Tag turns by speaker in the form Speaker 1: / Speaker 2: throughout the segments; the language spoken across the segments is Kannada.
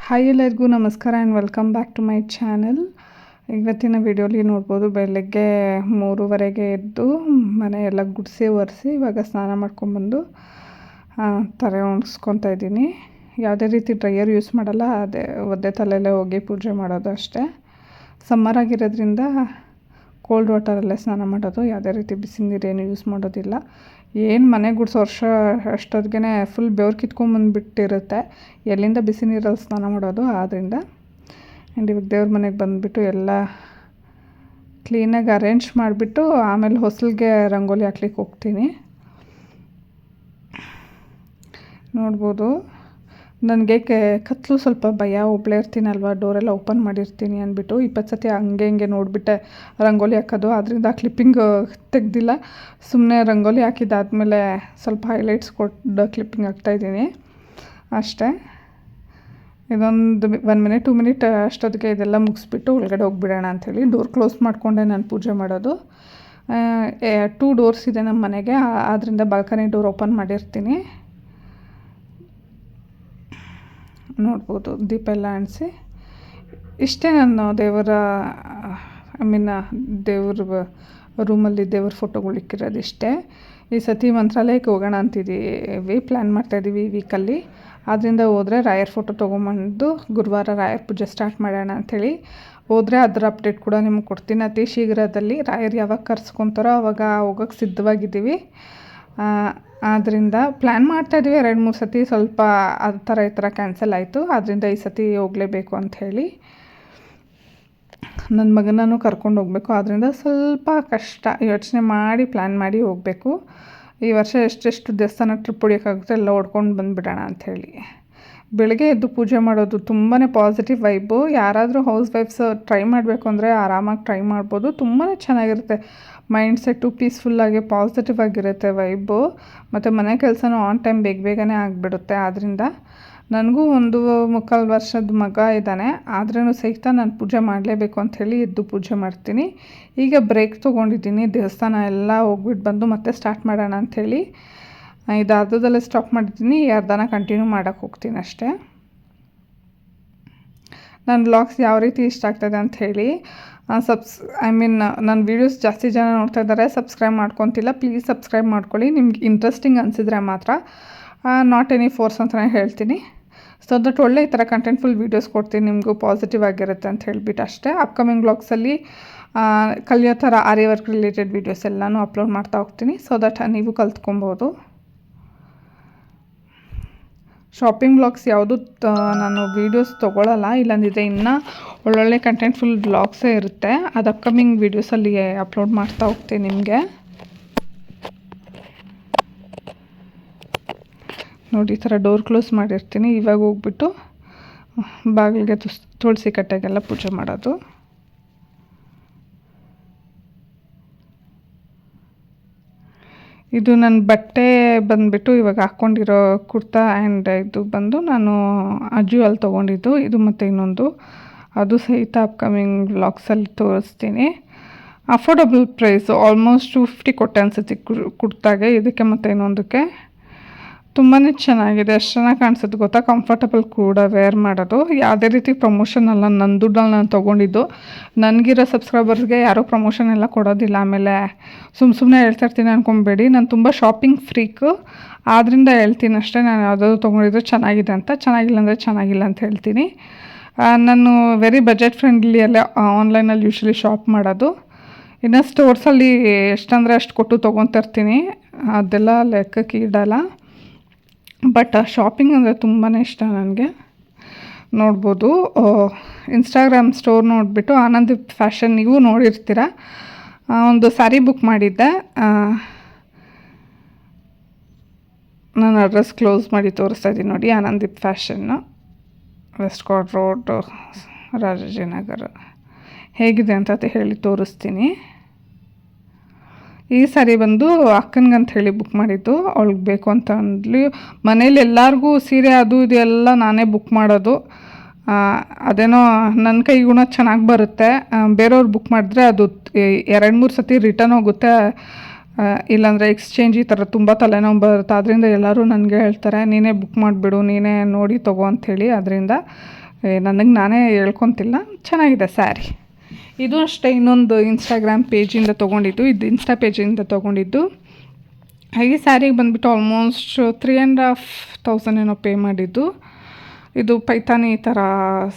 Speaker 1: ಹಾಯ್ ಎಲ್ಲರಿಗೂ ನಮಸ್ಕಾರ and welcome back to my channel. ಇವತ್ತಿನ ವಿಡಿಯೋಲಿ ನೋಡ್ಬೋದು ಬೆಳಗ್ಗೆ 3:30ಗೆ ಎದ್ದು ಮನೆ ಎಲ್ಲ ಗುಡಿಸಿ ಒರೆಸಿ ಇವಾಗ ಸ್ನಾನ ಮಾಡ್ಕೊಂಬಂದು ತಲೆ ಒಣಗಿಸ್ಕೊತಾ ಇದ್ದೀನಿ. ಯಾವುದೇ ರೀತಿ ಡ್ರೈಯರ್ ಯೂಸ್ ಮಾಡಲ್ಲ, ಒದ್ದೆ ತಲೆಯಲ್ಲೇ ಹೋಗಿ ಪೂಜೆ ಮಾಡೋದು ಅಷ್ಟೇ. ಸಮ್ಮರ್ ಆಗಿರೋದ್ರಿಂದ ಕೋಲ್ಡ್ ವಾಟರಲ್ಲೇ ಸ್ನಾನ ಮಾಡೋದು, ಯಾವುದೇ ರೀತಿ ಬಿಸಿ ನೀರೇನು ಯೂಸ್ ಮಾಡೋದಿಲ್ಲ. ಏನು ಮನೆ ಗುಡಿಸೋ ವರ್ಷ ಅಷ್ಟೊತ್ತಿಗೆ ಫುಲ್ ಬೆವ್ರು ಕಿತ್ಕೊಂಬಂದುಬಿಟ್ಟಿರುತ್ತೆ, ಎಲ್ಲಿಂದ ಬಿಸಿ ನೀರಲ್ಲಿ ಸ್ನಾನ ಮಾಡೋದು. ಆದ್ದರಿಂದ ಆ್ಯಂಡ್ ಇವಾಗ ದೇವ್ರ ಮನೆಗೆ ಬಂದುಬಿಟ್ಟು ಎಲ್ಲ ಕ್ಲೀನಾಗಿ ಅರೇಂಜ್ ಮಾಡಿಬಿಟ್ಟು ಆಮೇಲೆ ಹೊಸಲಿಗೆ ರಂಗೋಲಿ ಹಾಕ್ಲಿಕ್ಕೆ ಹೋಗ್ತೀನಿ. ನೋಡ್ಬೋದು ನನಗೆ ಕತ್ತಲು ಸ್ವಲ್ಪ ಭಯ, ಒಬ್ಬಳೇ ಇರ್ತೀನಲ್ವ, ಡೋರೆಲ್ಲ ಓಪನ್ ಮಾಡಿರ್ತೀನಿ ಅಂದ್ಬಿಟ್ಟು 20 ಸತಿ ಹಂಗೆ ನೋಡಿಬಿಟ್ಟೆ ರಂಗೋಲಿ ಹಾಕೋದು. ಅದರಿಂದ ಕ್ಲಿಪ್ಪಿಂಗ್ ತೆಗ್ದಿಲ್ಲ, ಸುಮ್ಮನೆ ರಂಗೋಲಿ ಹಾಕಿದ್ದಾದಮೇಲೆ ಸ್ವಲ್ಪ ಹೈಲೈಟ್ಸ್ ಕೊಟ್ಟು ಕ್ಲಿಪ್ಪಿಂಗ್ ಹಾಕ್ತಾಯಿದ್ದೀನಿ ಅಷ್ಟೇ. ಇದೊಂದು 1 ಮಿನಿಟ್ 2 ಮಿನಿಟ್ ಅಷ್ಟೊತ್ತಿಗೆ ಇದೆಲ್ಲ ಮುಗಿಸ್ಬಿಟ್ಟು ಒಳಗಡೆ ಹೋಗಿಬಿಡೋಣ ಅಂಥೇಳಿ ಡೋರ್ ಕ್ಲೋಸ್ ಮಾಡಿಕೊಂಡೆ ನಾನು ಪೂಜೆ ಮಾಡೋದು. 2 ಡೋರ್ಸ್ ಇದೆ ನಮ್ಮ ಮನೆಗೆ, ಆದ್ದರಿಂದ ಬಾಲ್ಕನಿ ಡೋರ್ ಓಪನ್ ಮಾಡಿರ್ತೀನಿ. ನೋಡ್ಬೋದು ದೀಪ ಎಲ್ಲ ಅಂಟಿಸಿ ಇಷ್ಟೇ. ನಾನು ದೇವರ ದೇವ್ರ ರೂಮಲ್ಲಿ ದೇವ್ರ ಫೋಟೋಗಳು ಇಕ್ಕಿರೋದು ಇಷ್ಟೇ. ಈ ಸತಿ ಮಂತ್ರಾಲಯಕ್ಕೆ ಹೋಗೋಣ ಅಂತಿದ್ದೀವಿ, ಪ್ಲ್ಯಾನ್ ಮಾಡ್ತಾಯಿದ್ದೀವಿ ಈ ವೀಕಲ್ಲಿ. ಆದ್ದರಿಂದ ಹೋದರೆ ರಾಯರ್ ಫೋಟೋ ತೊಗೊಂಬಂದು ಗುರುವಾರ ರಾಯರ್ ಪೂಜೆ ಸ್ಟಾರ್ಟ್ ಮಾಡೋಣ ಅಂಥೇಳಿ ಹೋದರೆ ಅದರ ಅಪ್ಡೇಟ್ ಕೂಡ ನಿಮ್ಗೆ ಕೊಡ್ತೀನಿ ಅತಿ ಶೀಘ್ರದಲ್ಲಿ. ರಾಯರ್ ಯಾವಾಗ ಕರ್ಸ್ಕೊತಾರೋ ಆವಾಗ ಹೋಗೋಕ್ಕೆ ಸಿದ್ಧವಾಗಿದ್ದೀವಿ. ಆದ್ದರಿಂದ ಪ್ಲ್ಯಾನ್ ಮಾಡ್ತಾಯಿದ್ವಿ 2-3 ಸತಿ, ಸ್ವಲ್ಪ ಆ ಥರ ಈ ಥರ ಕ್ಯಾನ್ಸಲ್ ಆಯಿತು. ಆದ್ದರಿಂದ ಈ ಸತಿ ಹೋಗಲೇಬೇಕು ಅಂಥೇಳಿ ನನ್ನ ಮಗನೂ ಕರ್ಕೊಂಡು ಹೋಗಬೇಕು. ಆದ್ದರಿಂದ ಸ್ವಲ್ಪ ಕಷ್ಟ, ಯೋಚನೆ ಮಾಡಿ ಪ್ಲ್ಯಾನ್ ಮಾಡಿ ಹೋಗಬೇಕು. ಈ ವರ್ಷ ಎಷ್ಟೆಷ್ಟು ದೇವಸ್ಥಾನ ಟ್ರಿಪ್ ಹೊಡಿಯೋಕ್ಕಾಗುತ್ತೆ ಎಲ್ಲ ಓಡ್ಕೊಂಡು ಬಂದುಬಿಡೋಣ ಅಂಥೇಳಿ. ಬೆಳಗ್ಗೆ ಎದ್ದು ಪೂಜೆ ಮಾಡೋದು ತುಂಬಾ ಪಾಸಿಟಿವ್ ವೈಬು. ಯಾರಾದರೂ ಹೌಸ್ ವೈಫ್ಸ್ ಟ್ರೈ ಮಾಡಬೇಕು ಅಂದರೆ ಆರಾಮಾಗಿ ಟ್ರೈ ಮಾಡ್ಬೋದು. ತುಂಬಾ ಚೆನ್ನಾಗಿರುತ್ತೆ, ಮೈಂಡ್ ಸೆಟ್ಟು ಪೀಸ್ಫುಲ್ಲಾಗಿ ಪಾಸಿಟಿವ್ ಆಗಿರುತ್ತೆ ವೈಬು. ಮತ್ತು ಮನೆ ಕೆಲಸನೂ ಆನ್ ಟೈಮ್ ಬೇಗನೆ ಆಗಿಬಿಡುತ್ತೆ. ಆದ್ದರಿಂದ ನನಗೂ 1.25 ವರ್ಷದ ಮಗ ಇದ್ದಾನೆ, ಆದ್ರೂ ಸಹಿತ ನಾನು ಪೂಜೆ ಮಾಡಲೇಬೇಕು ಅಂಥೇಳಿ ಎದ್ದು ಪೂಜೆ ಮಾಡ್ತೀನಿ. ಈಗ ಬ್ರೇಕ್ ತೊಗೊಂಡಿದ್ದೀನಿ, ದೇವಸ್ಥಾನ ಎಲ್ಲ ಹೋಗ್ಬಿಟ್ಟು ಬಂದು ಮತ್ತೆ ಸ್ಟಾರ್ಟ್ ಮಾಡೋಣ ಅಂಥೇಳಿ. ಇದು ಅರ್ಧದಲ್ಲೇ ಸ್ಟಾಪ್ ಮಾಡಿದ್ದೀನಿ, ಈ ಅರ್ಧನ ಕಂಟಿನ್ಯೂ ಮಾಡೋಕ್ಕೆ ಹೋಗ್ತೀನಿ ಅಷ್ಟೇ. ನನ್ನ ವ್ಲಾಗ್ಸ್ ಯಾವ ರೀತಿ ಇಷ್ಟ ಆಗ್ತದೆ ಅಂಥೇಳಿ ನನ್ನ ವೀಡಿಯೋಸ್ ಜಾಸ್ತಿ ಜನ ನೋಡ್ತಾ ಇದ್ದಾರೆ, ಸಬ್ಸ್ಕ್ರೈಬ್ ಮಾಡ್ಕೊತಿಲ್ಲ. ಪ್ಲೀಸ್ ಸಬ್ಸ್ಕ್ರೈಬ್ ಮಾಡ್ಕೊಳ್ಳಿ. ನಿಮ್ಗೆ ಇಂಟ್ರೆಸ್ಟಿಂಗ್ ಅನಿಸಿದ್ರೆ ಮಾತ್ರ, ನಾಟ್ ಎನಿ ಫೋರ್ಸ್ ಅಂತಲೇ ಹೇಳ್ತೀನಿ. ಸೊ ದಟ್ ಒಳ್ಳೆ ಈ ಥರ ಕಂಟೆಂಟ್ಫುಲ್ ವೀಡಿಯೋಸ್ ಕೊಡ್ತೀನಿ, ನಿಮಗೂ ಪಾಸಿಟಿವ್ ಆಗಿರುತ್ತೆ ಅಂತ ಹೇಳ್ಬಿಟ್ಟು ಅಷ್ಟೇ. ಅಪ್ಕಮಿಂಗ್ ವ್ಲಾಗ್ಸಲ್ಲಿ ಕಲಿಯೋ ಥರ ಆರಿ ವರ್ಕ್ ರಿಲೇಟೆಡ್ ವೀಡಿಯೋಸ್ ಎಲ್ಲನೂ ಅಪ್ಲೋಡ್ ಮಾಡ್ತಾ ಹೋಗ್ತೀನಿ, ಸೊ ದಟ್ ನೀವು ಕಲ್ತ್ಕೊಬೋದು. ಶಾಪಿಂಗ್ ವ್ಲಾಗ್ಸ್ ಯಾವುದು ನಾನು ವೀಡಿಯೋಸ್ ತೊಗೊಳ್ಳಲ್ಲ, ಇಲ್ಲಾಂದಿದ್ರೆ ಇನ್ನೂ ಒಳ್ಳೊಳ್ಳೆ ಕಂಟೆಂಟ್ಫುಲ್ ವ್ಲಾಗ್ಸೇ ಇರುತ್ತೆ. ಅದು ಅಪ್ಕಮಿಂಗ್ ವೀಡಿಯೋಸಲ್ಲಿ ಅಪ್ಲೋಡ್ ಮಾಡ್ತಾ ಹೋಗ್ತೀನಿ ನಿಮಗೆ. ನೋಡಿ ಈ ಥರ ಡೋರ್ ಕ್ಲೋಸ್ ಮಾಡಿರ್ತೀನಿ. ಇವಾಗ ಹೋಗ್ಬಿಟ್ಟು ಬಾಗಿಲಿಗೆ ತುಳಸಿ ಕಟ್ಟೆಗೆಲ್ಲ ಪೂಜೆ ಮಾಡೋದು. ಇದು ನನ್ನ ಬಟ್ಟೆ ಬಂದುಬಿಟ್ಟು ಇವಾಗ ಹಾಕ್ಕೊಂಡಿರೋ ಕುರ್ತಾ ಆ್ಯಂಡ್ ಇದು ಬಂದು ನಾನು ಅಜಿಯೋಲ್ಲಿ ತೊಗೊಂಡಿದ್ದು. ಇದು ಮತ್ತು ಇನ್ನೊಂದು, ಅದು ಸಹಿತ ಅಪ್ಕಮಿಂಗ್ ವ್ಲಾಗ್ಸಲ್ಲಿ ತೋರಿಸ್ತೀನಿ. ಅಫೋರ್ಡಬಲ್ ಪ್ರೈಸು, ಆಲ್ಮೋಸ್ಟ್ 250 ಕೊಟ್ಟೆ ಅನಿಸುತ್ತೆ ಕುರ್ತಾಗೆ, ಇದಕ್ಕೆ ಮತ್ತು ಇನ್ನೊಂದಕ್ಕೆ. ತುಂಬಾ ಚೆನ್ನಾಗಿದೆ, ಎಷ್ಟು ಚೆನ್ನಾಗಿ ಕಾಣಿಸುತ್ತೆ ಗೊತ್ತಾ, ಕಂಫರ್ಟಬಲ್ ಕೂಡ ವೇರ್ ಮಾಡೋದು. ಯಾವುದೇ ರೀತಿ ಪ್ರಮೋಷನ್ ಅಲ್ಲ, ನನ್ನ ದುಡ್ಡಲ್ಲಿ ನಾನು ತೊಗೊಂಡಿದ್ದು. ನನಗಿರೋ ಸಬ್ಸ್ಕ್ರೈಬರ್ಸ್ಗೆ ಯಾರೂ ಪ್ರಮೋಷನ್ ಎಲ್ಲ ಕೊಡೋದಿಲ್ಲ. ಆಮೇಲೆ ಸುಮ್ಮನೆ ಹೇಳ್ತಾಯಿರ್ತೀನಿ ಅಂದ್ಕೊಬೇಡಿ, ನಾನು ತುಂಬ ಶಾಪಿಂಗ್ ಫ್ರೀಕು, ಆದ್ದರಿಂದ ಹೇಳ್ತೀನಿ ಅಷ್ಟೇ. ನಾನು ಯಾವುದಾದ್ರು ತೊಗೊಂಡಿದ್ದು ಚೆನ್ನಾಗಿದೆ ಅಂತ, ಚೆನ್ನಾಗಿಲ್ಲ ಅಂದರೆ ಚೆನ್ನಾಗಿಲ್ಲ ಅಂತ ಹೇಳ್ತೀನಿ. ನಾನು ವೆರಿ ಬಜೆಟ್ ಫ್ರೆಂಡ್ಲಿಯಲ್ಲೇ ಆನ್ಲೈನಲ್ಲಿ ಯೂಶ್ವಲಿ ಶಾಪ್ ಮಾಡೋದು. ಇನ್ನು ಸ್ಟೋರ್ಸಲ್ಲಿ ಎಷ್ಟಂದರೆ ಅಷ್ಟು ಕೊಟ್ಟು ತೊಗೊತಿರ್ತೀನಿ, ಅದೆಲ್ಲ ಲೆಕ್ಕಕ್ಕೆ ಇಡಲ್ಲ. ಬಟ್ ಶಾಪಿಂಗ್ ಅಂದರೆ ತುಂಬಾ ಇಷ್ಟ ನನಗೆ. ನೋಡ್ಬೋದು ಇನ್ಸ್ಟಾಗ್ರಾಮ್ ಸ್ಟೋರ್ ನೋಡಿಬಿಟ್ಟು ಆನಂದ್ ಫ್ಯಾಷನ್, ನೀವು ನೋಡಿರ್ತೀರ. ಒಂದು ಸ್ಯಾರಿ ಬುಕ್ ಮಾಡಿದ್ದೆ, ನಾನು ಅಡ್ರೆಸ್ ಕ್ಲೋಸ್ ಮಾಡಿ ತೋರಿಸ್ತಾ ಇದ್ದೀನಿ ನೋಡಿ. ಆನಂದೀಪ್ ಫ್ಯಾಷನ್ನು, ವೆಸ್ಟ್ ಕೋಟ್ ರೋಡ್, ರಾಜಾಜಿನಗರ. ಹೇಗಿದೆ ಅಂತ ಹೇಳಿ ತೋರಿಸ್ತೀನಿ. ಈ ಸಾರಿ ಬಂದು ಅಕ್ಕನಿಗಂತ ಹೇಳಿ ಬುಕ್ ಮಾಡಿದ್ದು, ಅವಳಿಗೆ ಬೇಕು ಅಂತ ಅಂದ್ಲಿ. ಮನೇಲಿ ಎಲ್ಲರಿಗೂ ಸೀರೆ ಅದು ಇದು ಎಲ್ಲ ನಾನೇ ಬುಕ್ ಮಾಡೋದು. ಅದೇನೋ ನನ್ನ ಕೈಗುಣ ಚೆನ್ನಾಗಿ ಬರುತ್ತೆ. ಬೇರೆಯವ್ರು ಬುಕ್ ಮಾಡಿದ್ರೆ ಅದು 2-3 ಸತಿ ರಿಟರ್ನ್ ಹೋಗುತ್ತೆ, ಇಲ್ಲಾಂದರೆ ಎಕ್ಸ್ಚೇಂಜ್, ಈ ಥರ ತುಂಬ ತಲೆನೋವು ಬರುತ್ತೆ. ಆದ್ದರಿಂದ ಎಲ್ಲರೂ ನನಗೆ ಹೇಳ್ತಾರೆ, ನೀನೇ ಬುಕ್ ಮಾಡಿಬಿಡು, ನೀನೇ ನೋಡಿ ತೊಗೋ ಅಂಥೇಳಿ. ಅದರಿಂದ ನನಗೆ ನಾನೇ ಹೇಳ್ಕೊತಿಲ್ಲ, ಚೆನ್ನಾಗಿದೆ ಸ್ಯಾರಿ. ಇದು ಅಷ್ಟೇ ಇನ್ನೊಂದು ಇನ್ಸ್ಟಾಗ್ರಾಮ್ ಪೇಜಿಂದ ತೊಗೊಂಡಿದ್ದು, ಇದು ಇನ್ಸ್ಟಾ ಪೇಜಿಂದ ತೊಗೊಂಡಿದ್ದು. ಹಾಗೆ ಸ್ಯಾರಿಗೆ ಬಂದುಬಿಟ್ಟು ಆಲ್ಮೋಸ್ಟ್ 3,500 ಏನೋ ಪೇ ಮಾಡಿದ್ದು. ಇದು ಪೈತಾನಿ ಥರ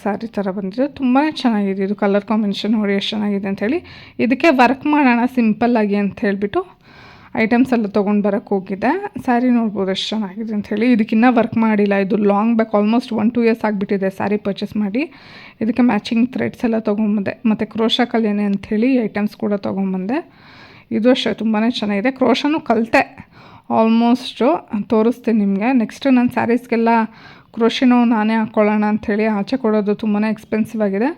Speaker 1: ಸ್ಯಾರಿ ಥರ ಬಂದಿದೆ, ತುಂಬಾ ಚೆನ್ನಾಗಿದೆ. ಇದು ಕಲರ್ ಕಾಂಬಿನೇಷನ್ ನೋಡಿ ಎಷ್ಟು ಚೆನ್ನಾಗಿದೆ ಅಂಥೇಳಿ. ಇದಕ್ಕೆ ವರ್ಕ್ ಮಾಡೋಣ ಸಿಂಪಲ್ಲಾಗಿ ಅಂತ ಹೇಳಿಬಿಟ್ಟು ಐಟಮ್ಸ್ ಎಲ್ಲ ತೊಗೊಂಡು ಬರೋಕ್ಕೆ ಹೋಗಿದ್ದೆ. ಸ್ಯಾರಿ ನೋಡ್ಬೋದು ಎಷ್ಟು ಚೆನ್ನಾಗಿದೆ ಅಂಥೇಳಿ. ಇದಕ್ಕಿನ್ನೂ ವರ್ಕ್ ಮಾಡಿಲ್ಲ, ಇದು ಲಾಂಗ್ ಬ್ಯಾಕ್ ಆಲ್ಮೋಸ್ಟ್ 1-2 ಇಯರ್ಸ್ ಆಗಿಬಿಟ್ಟಿದೆ ಸ್ಯಾರಿ ಪರ್ಚೇಸ್ ಮಾಡಿ. ಇದಕ್ಕೆ ಮ್ಯಾಚಿಂಗ್ ಥ್ರೆಡ್ಸ್ ಎಲ್ಲ ತೊಗೊಂಬಂದೆ, ಮತ್ತು ಕ್ರೋಶ ಕಲಿಯನೆ ಅಂಥೇಳಿ ಐಟಮ್ಸ್ ಕೂಡ ತೊಗೊಂಬಂದೆ. ಇದು ಅಷ್ಟೇ ತುಂಬಾ ಚೆನ್ನಾಗಿದೆ. ಕ್ರೋಶನೂ ಕಲಿತೆ ಆಲ್ಮೋಸ್ಟು, ತೋರಿಸ್ತೀನಿ ನಿಮಗೆ. ನೆಕ್ಸ್ಟ್ ನಾನು ಸ್ಯಾರೀಸ್ಗೆಲ್ಲ ಕ್ರೋಶನೂ ನಾನೇ ಹಾಕ್ಕೊಳ್ಳೋಣ ಅಂಥೇಳಿ ಆಚೆ ಕೊಡೋದು ತುಂಬಾ ಎಕ್ಸ್ಪೆನ್ಸಿವ್ ಆಗಿದೆ.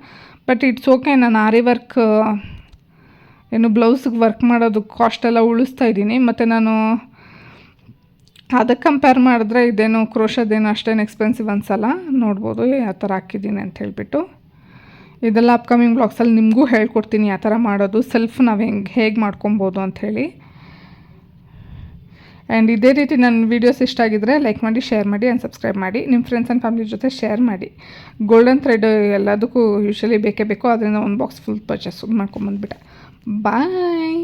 Speaker 1: ಬಟ್ ಇಟ್ಸ್ ಓಕೆ, ನಾನು ಆರಿ ವರ್ಕ್ ಏನು ಬ್ಲೌಸಿಗೆ ವರ್ಕ್ ಮಾಡೋದು ಕಾಸ್ಟೆಲ್ಲ ಉಳಿಸ್ತಾ ಇದ್ದೀನಿ. ಮತ್ತು ನಾನು ಅದಕ್ಕೆ ಕಂಪೇರ್ ಮಾಡಿದ್ರೆ ಇದೇನು ಕ್ರೋಶದೇನು ಅಷ್ಟೇನು ಎಕ್ಸ್ಪೆನ್ಸಿವ್ ಅನ್ಸಲ್ಲ. ನೋಡ್ಬೋದು ಯಾವ ಥರ ಹಾಕಿದ್ದೀನಿ ಅಂತ ಹೇಳ್ಬಿಟ್ಟು. ಇದೆಲ್ಲ ಅಪ್ಕಮಿಂಗ್ ಬ್ಲಾಗ್ಸಲ್ಲಿ ನಿಮಗೂ ಹೇಳ್ಕೊಡ್ತೀನಿ ಯಾವ ಥರ ಮಾಡೋದು, ಸೆಲ್ಫ್ ನಾವು ಹೇಗೆ ಮಾಡ್ಕೊಬೋದು ಅಂಥೇಳಿ. ಆ್ಯಂಡ್ ಇದೇ ರೀತಿ ನನ್ನ ವೀಡಿಯೋಸ್ ಇಷ್ಟ ಆಗಿದ್ದರೆ ಲೈಕ್ ಮಾಡಿ, ಶೇರ್ ಮಾಡಿ ಆ್ಯಂಡ್ ಸಬ್ಸ್ಕ್ರೈಬ್ ಮಾಡಿ. ನಿಮ್ಮ ಫ್ರೆಂಡ್ಸ್ ಆ್ಯಂಡ್ ಫ್ಯಾಮಿಲಿ ಜೊತೆ ಶೇರ್ ಮಾಡಿ. ಗೋಲ್ಡನ್ ಥ್ರೆಡ್ ಎಲ್ಲದಕ್ಕೂ ಯೂಶ್ವಲಿ ಬೇಕೇ ಬೇಕು, ಅದರಿಂದ ಒಂದು ಬಾಕ್ಸ್ ಫುಲ್ ಪರ್ಚೇಸ್ ಮಾಡ್ಕೊಂಬಂದ್ಬಿಟ್ಟೆ. ಬಾಯ್.